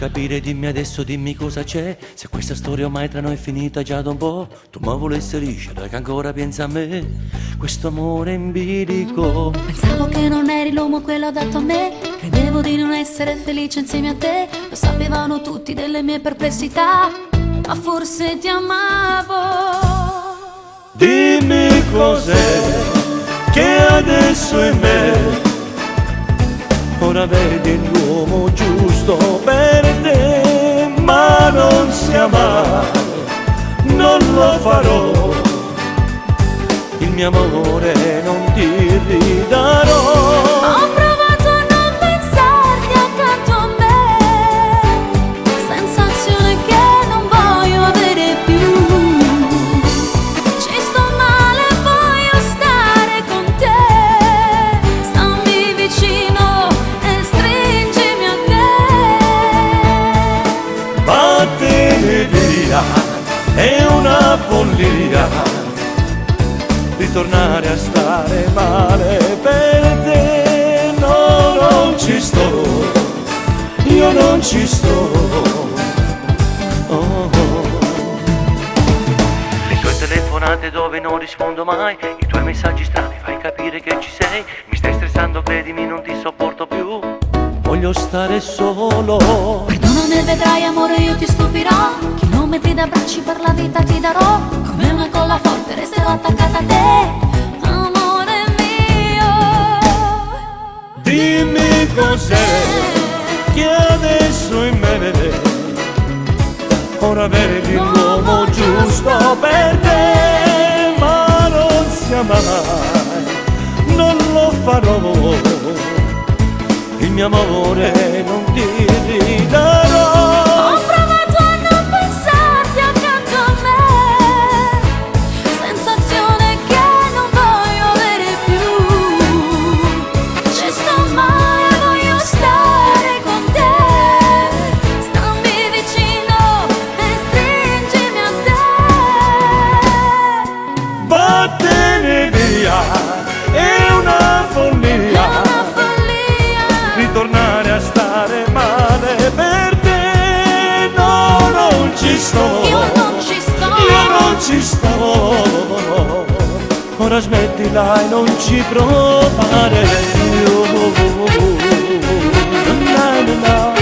capire, dimmi adesso, dimmi cosa c'è. Se questa storia ormai tra noi è finita già da un po', tu mi volessi dicere che ancora pensa a me, questo amore in bilico. Pensavo che non eri l'uomo quello adatto a me, credevo di non essere felice insieme a te, lo sapevano tutti delle mie perplessità, ma forse ti amavo. Dimmi cos'è che adesso è me, ora vedi l'uomo giusto per te, ma non sia mai, non lo farò, il mio amore non ti ridarò. Ho provato a non pensarti accanto a me, sensazione che non voglio avere più. Ci sto male, voglio stare con te, stammi vicino e stringimi a te. Vattene via, è una follia ritornare a stare male per te. No, non ci sto, io non ci sto. Oh, oh. Le tue telefonate dove non rispondo mai, i tuoi messaggi strani, fai capire che ci sei. Mi stai stressando, credimi, non ti sopporto più, voglio stare solo. Perdonami e vedrai amore, io ti stupirò, chilometri d'abbracci per la vita ti darò, come una colla forte resterò attaccata a te, amore mio. Dimmi cos'è che adesso in me vede, ora vedi l'uomo giusto per te, ma non sia mai, non lo farò, il mio amore non ti ridarò. Ho provato a non pensarti accanto a me, sensazione che non voglio avere più. Ci sto male, voglio stare con te, stammi vicino e stringimi a te. Vattene via, è una follia ritornare a stare male per te. No, non ci sto, Io non ci sto, io non ci sto. Ora smettila e non ci provare più. Na, na, na.